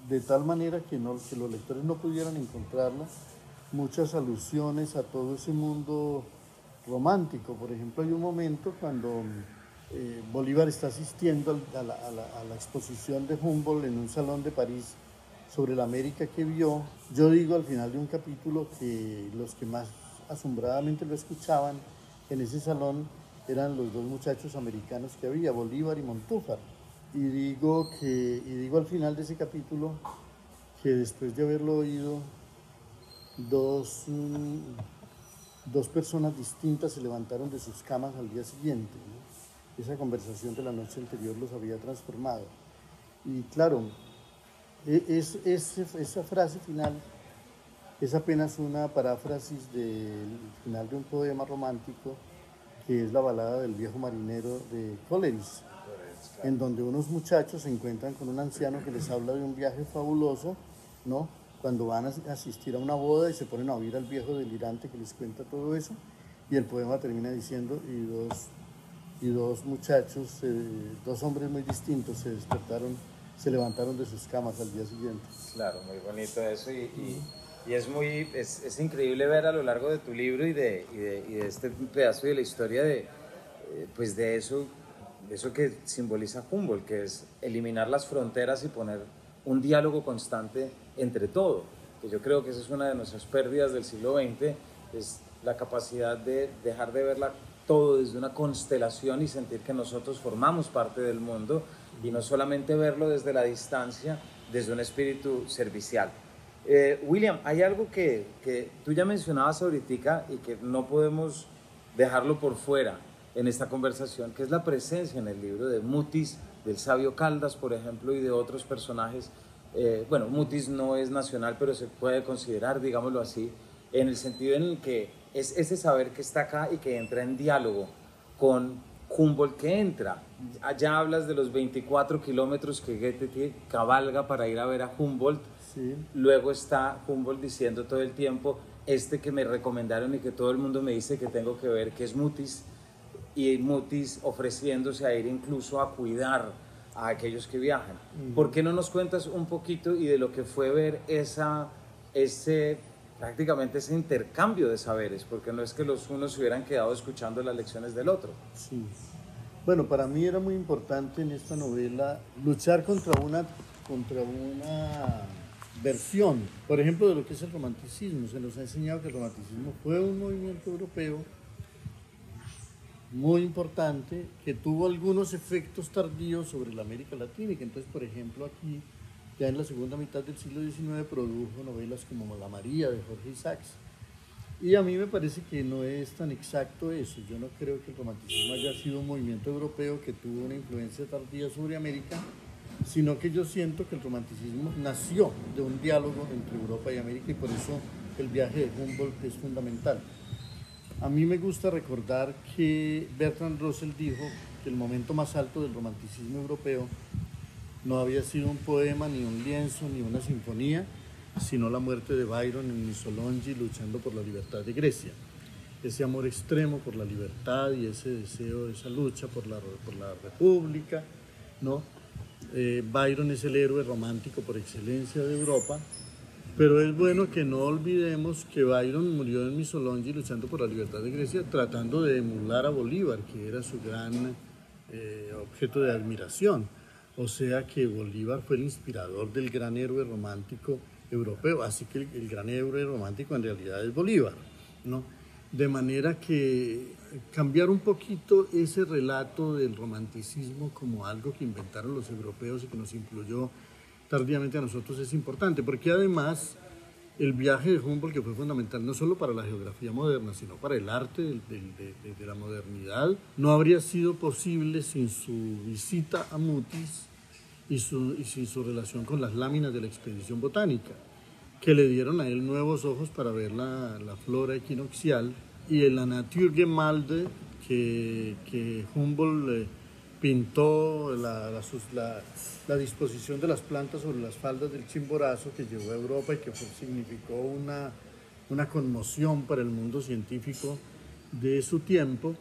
de tal manera que los lectores no pudieran encontrarla, muchas alusiones a todo ese mundo romántico. Por ejemplo, hay un momento cuando Bolívar está asistiendo a la exposición de Humboldt en un salón de París sobre la América que vio. Yo digo al final de un capítulo que los que más asombradamente lo escuchaban en ese salón eran los dos muchachos americanos que había, Bolívar y Montúfar. Y digo al final de ese capítulo que después de haberlo oído, dos personas distintas se levantaron de sus camas al día siguiente, ¿no? Esa conversación de la noche anterior los había transformado. Y claro, esa frase final es apenas una paráfrasis del final de un poema romántico que es la balada del viejo marinero de Coleridge, en donde unos muchachos se encuentran con un anciano que les habla de un viaje fabuloso, ¿no? Cuando van a asistir a una boda y se ponen a oír al viejo delirante que les cuenta todo eso, y el poema termina diciendo, y dos muchachos, dos hombres muy distintos se levantaron de sus camas al día siguiente. Claro, muy bonito eso y es increíble ver a lo largo de tu libro y de este pedazo de la historia de eso que simboliza Humboldt, que es eliminar las fronteras y poner un diálogo constante entre todo, que yo creo que esa es una de nuestras pérdidas del siglo XX, es la capacidad de dejar de verla todo desde una constelación y sentir que nosotros formamos parte del mundo y no solamente verlo desde la distancia, desde un espíritu servicial. William, hay algo que tú ya mencionabas ahorita y que no podemos dejarlo por fuera en esta conversación, que es la presencia en el libro de Mutis, del sabio Caldas, por ejemplo, y de otros personajes. Bueno, Mutis no es nacional, pero se puede considerar, digámoslo así, en el sentido en el que es ese saber que está acá y que entra en diálogo con Humboldt, que entra. Allá hablas de los 24 kilómetros que Goethe cabalga para ir a ver a Humboldt. Sí. Luego está Humboldt diciendo todo el tiempo, que me recomendaron y que todo el mundo me dice que tengo que ver, que es Mutis, y Mutis ofreciéndose a ir incluso a cuidar a aquellos que viajan. ¿Por qué no nos cuentas un poquito y de lo que fue ver prácticamente ese intercambio de saberes? Porque no es que los unos se hubieran quedado escuchando las lecciones del otro. Sí. Bueno, para mí era muy importante en esta novela luchar contra una versión, por ejemplo, de lo que es el romanticismo. Se nos ha enseñado que el romanticismo fue un movimiento europeo muy importante que tuvo algunos efectos tardíos sobre la América Latina y que entonces, por ejemplo, aquí ya en la segunda mitad del siglo XIX produjo novelas como La María de Jorge Isaacs. Y a mí me parece que no es tan exacto eso. Yo no creo que el romanticismo haya sido un movimiento europeo que tuvo una influencia tardía sobre América, sino que yo siento que el romanticismo nació de un diálogo entre Europa y América y por eso el viaje de Humboldt es fundamental. A mí me gusta recordar que Bertrand Russell dijo que el momento más alto del romanticismo europeo no había sido un poema, ni un lienzo, ni una sinfonía, sino la muerte de Byron en Missolonghi luchando por la libertad de Grecia. Ese amor extremo por la libertad y ese deseo, esa lucha por la república, ¿no? Byron es el héroe romántico por excelencia de Europa, pero es bueno que no olvidemos que Byron murió en Missolonghi luchando por la libertad de Grecia, tratando de emular a Bolívar, que era su gran objeto de admiración. O sea que Bolívar fue el inspirador del gran héroe romántico europeo, así que el gran héroe romántico en realidad es Bolívar, ¿no? De manera que cambiar un poquito ese relato del romanticismo como algo que inventaron los europeos y que nos influyó tardíamente a nosotros es importante, porque además el viaje de Humboldt, que fue fundamental no solo para la geografía moderna, sino para el arte de la modernidad, no habría sido posible sin su visita a Mutis y sin su relación con las láminas de la expedición botánica, que le dieron a él nuevos ojos para ver la flora equinoccial, y en la Naturgemalde que Humboldt pintó la disposición de las plantas sobre las faldas del Chimborazo, que llegó a Europa y que significó una conmoción para el mundo científico de su tiempo,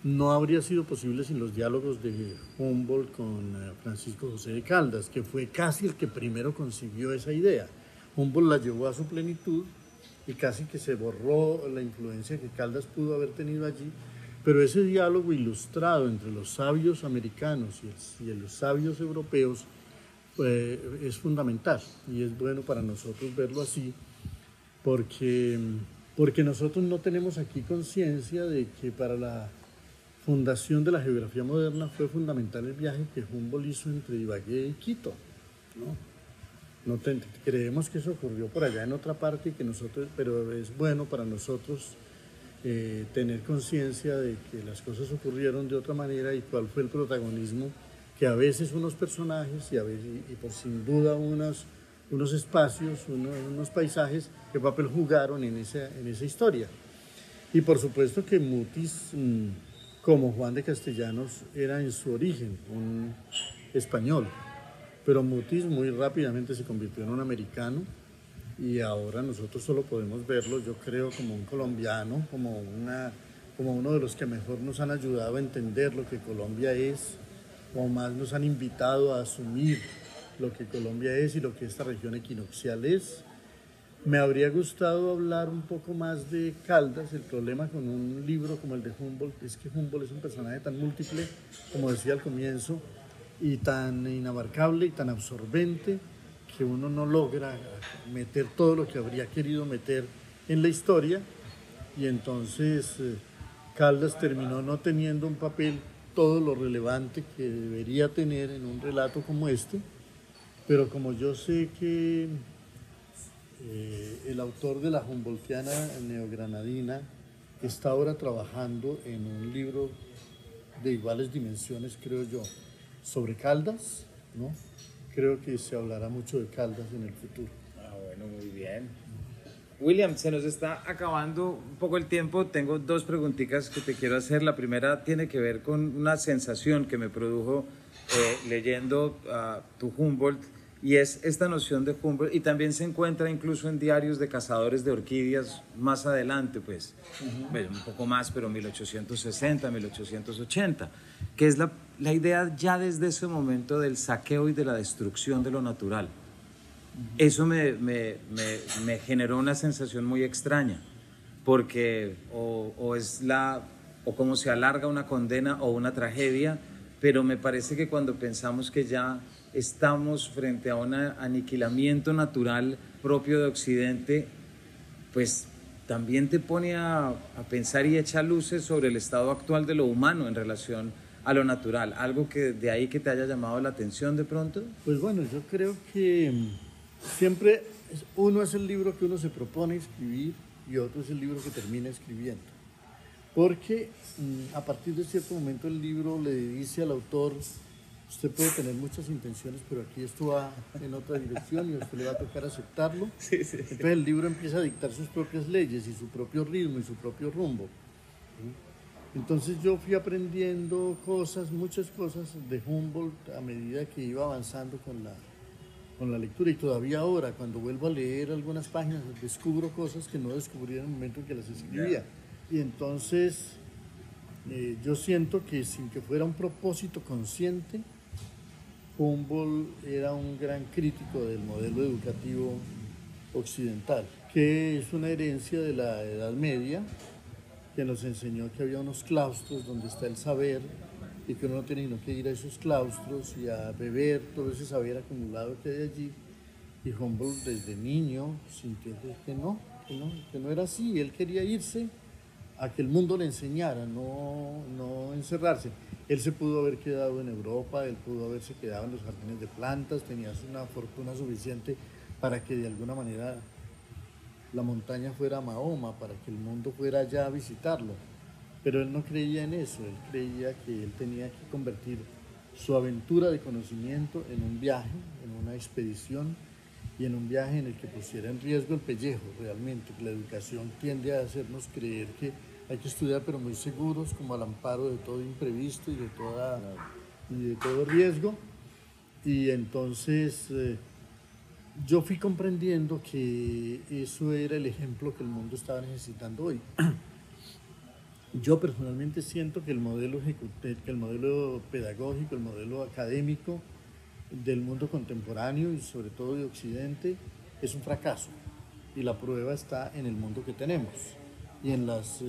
no habría sido posible sin los diálogos de Humboldt con Francisco José de Caldas, que fue casi el que primero concibió esa idea. Humboldt la llevó a su plenitud y casi que se borró la influencia que Caldas pudo haber tenido allí, pero ese diálogo ilustrado entre los sabios americanos y los sabios europeos es fundamental, y es bueno para nosotros verlo así, porque nosotros no tenemos aquí conciencia de que para la fundación de la geografía moderna fue fundamental el viaje que Humboldt hizo entre Ibagué y Quito, ¿no? Creemos que eso ocurrió por allá en otra parte, pero es bueno para nosotros tener conciencia de que las cosas ocurrieron de otra manera y cuál fue el protagonismo que a veces unos personajes y por sin duda unos espacios, unos paisajes, qué papel jugaron en esa historia. Y por supuesto que Mutis, como Juan de Castellanos, era en su origen un español, pero Mutis muy rápidamente se convirtió en un americano y ahora nosotros solo podemos verlo, yo creo, como un colombiano, como uno de los que mejor nos han ayudado a entender lo que Colombia es, o más nos han invitado a asumir lo que Colombia es y lo que esta región equinoccial es. Me habría gustado hablar un poco más de Caldas. El problema con un libro como el de Humboldt es que Humboldt es un personaje tan múltiple, como decía al comienzo, y tan inabarcable y tan absorbente, que uno no logra meter todo lo que habría querido meter en la historia, y entonces Caldas terminó no teniendo un papel todo lo relevante que debería tener en un relato como este, pero como yo sé que el autor de la Humboldtiana neogranadina está ahora trabajando en un libro de iguales dimensiones, creo yo, sobre Caldas, ¿no? Creo que se hablará mucho de Caldas en el futuro. Bueno, muy bien. William, se nos está acabando un poco el tiempo. Tengo dos preguntitas que te quiero hacer. La primera tiene que ver con una sensación que me produjo leyendo tu Humboldt, y es esta noción de Humboldt, y también se encuentra incluso en diarios de cazadores de orquídeas más adelante, pues, bueno, un poco más, pero 1860, 1880, que es la idea ya desde ese momento del saqueo y de la destrucción de lo natural. Eso me generó una sensación muy extraña, porque o como se alarga una condena o una tragedia, pero me parece que cuando pensamos que ya estamos frente a un aniquilamiento natural propio de Occidente, pues también te pone a pensar y echa luces sobre el estado actual de lo humano en relación a lo natural. ¿Algo que de ahí que te haya llamado la atención de pronto? Pues bueno, yo creo que siempre uno es el libro que uno se propone escribir y otro es el libro que termina escribiendo. Porque a partir de cierto momento el libro le dice al autor: usted puede tener muchas intenciones, pero aquí esto va en otra dirección y a usted le va a tocar aceptarlo. Sí. Entonces el libro empieza a dictar sus propias leyes y su propio ritmo y su propio rumbo. Entonces yo fui aprendiendo muchas cosas de Humboldt a medida que iba avanzando con la lectura, y todavía ahora cuando vuelvo a leer algunas páginas descubro cosas que no descubrí en el momento en que las escribía. Y entonces yo siento que sin que fuera un propósito consciente, Humboldt era un gran crítico del modelo educativo occidental, que es una herencia de la Edad Media, que nos enseñó que había unos claustros donde está el saber y que uno no tiene que ir a esos claustros y a beber todo ese saber acumulado que hay allí. Y Humboldt desde niño sintió que no era así. Él quería irse a que el mundo le enseñara, no encerrarse. Él se pudo haber quedado en Europa, él pudo haberse quedado en los jardines de plantas, tenía una fortuna suficiente para que de alguna manera la montaña fuera Mahoma, para que el mundo fuera allá a visitarlo. Pero él no creía en eso, él creía que él tenía que convertir su aventura de conocimiento en un viaje, en una expedición y en un viaje en el que pusiera en riesgo el pellejo realmente. La educación tiende a hacernos creer que hay que estudiar pero muy seguros, como al amparo de todo imprevisto y de todo riesgo. Y entonces yo fui comprendiendo que eso era el ejemplo que el mundo estaba necesitando hoy. Yo personalmente siento que el modelo pedagógico, el modelo académico del mundo contemporáneo y sobre todo de Occidente es un fracaso, y la prueba está en el mundo que tenemos y en las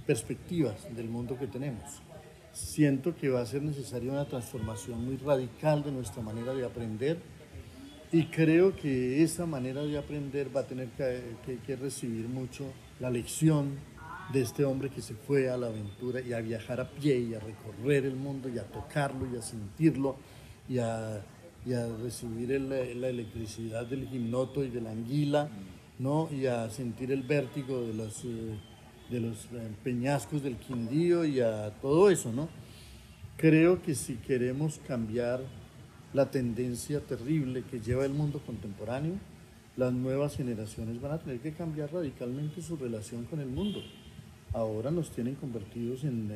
perspectivas del mundo que tenemos. Siento que va a ser necesaria una transformación muy radical de nuestra manera de aprender, y creo que esa manera de aprender va a tener que recibir mucho la lección de este hombre que se fue a la aventura y a viajar a pie y a recorrer el mundo y a tocarlo y a sentirlo y a recibir la electricidad del gimnoto y de la anguila, ¿no? Y a sentir el vértigo de los peñascos del Quindío y a todo eso, ¿no? Creo que si queremos cambiar la tendencia terrible que lleva el mundo contemporáneo, las nuevas generaciones van a tener que cambiar radicalmente su relación con el mundo. Ahora nos tienen convertidos en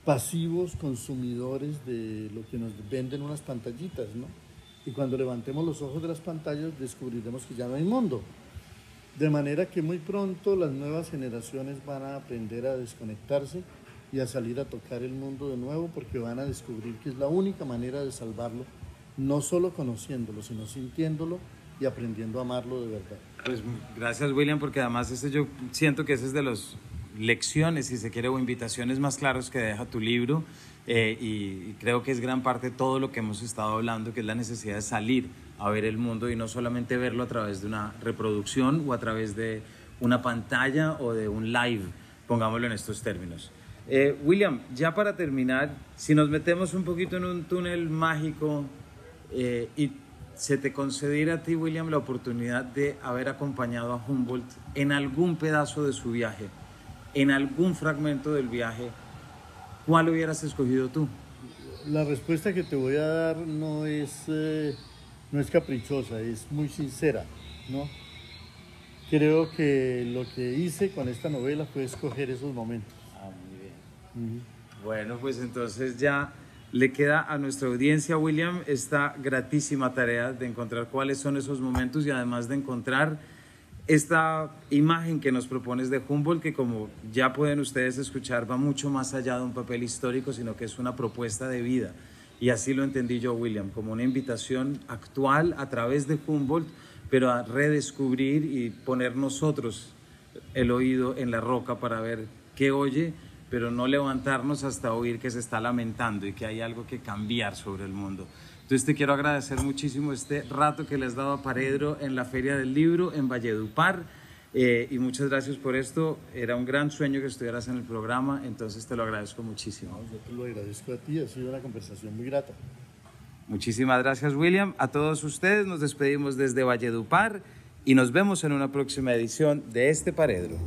pasivos consumidores de lo que nos venden unas pantallitas, ¿no? Y cuando levantemos los ojos de las pantallas descubriremos que ya no hay mundo. De manera que muy pronto las nuevas generaciones van a aprender a desconectarse y a salir a tocar el mundo de nuevo, porque van a descubrir que es la única manera de salvarlo, no solo conociéndolo, sino sintiéndolo y aprendiendo a amarlo de verdad. Pues gracias, William, porque además yo siento que ese es de las lecciones, si se quiere, o invitaciones más claras que deja tu libro, y creo que es gran parte de todo lo que hemos estado hablando, que es la necesidad de salir a ver el mundo y no solamente verlo a través de una reproducción o a través de una pantalla o de un live, pongámoslo en estos términos. William, ya para terminar, si nos metemos un poquito en un túnel mágico y se te concediera a ti, William, la oportunidad de haber acompañado a Humboldt en algún pedazo de su viaje, en algún fragmento del viaje, ¿cuál hubieras escogido tú? La respuesta que te voy a dar no es caprichosa, es muy sincera, ¿no? Creo que lo que hice con esta novela fue escoger esos momentos. Ah, muy bien. Bueno, pues entonces ya le queda a nuestra audiencia, William, esta gratísima tarea de encontrar cuáles son esos momentos y además de encontrar esta imagen que nos propones de Humboldt, que como ya pueden ustedes escuchar, va mucho más allá de un papel histórico, sino que es una propuesta de vida. Y así lo entendí yo, William, como una invitación actual a través de Humboldt, pero a redescubrir y poner nosotros el oído en la roca para ver qué oye, pero no levantarnos hasta oír que se está lamentando y que hay algo que cambiar sobre el mundo. Entonces te quiero agradecer muchísimo este rato que le has dado a Paredro en la Feria del Libro en Valledupar, y muchas gracias por esto. Era un gran sueño que estuvieras en el programa, entonces te lo agradezco muchísimo. No, yo te lo agradezco a ti, ha sido una conversación muy grata. Muchísimas gracias, William. A todos ustedes nos despedimos desde Valledupar y nos vemos en una próxima edición de este Paredro.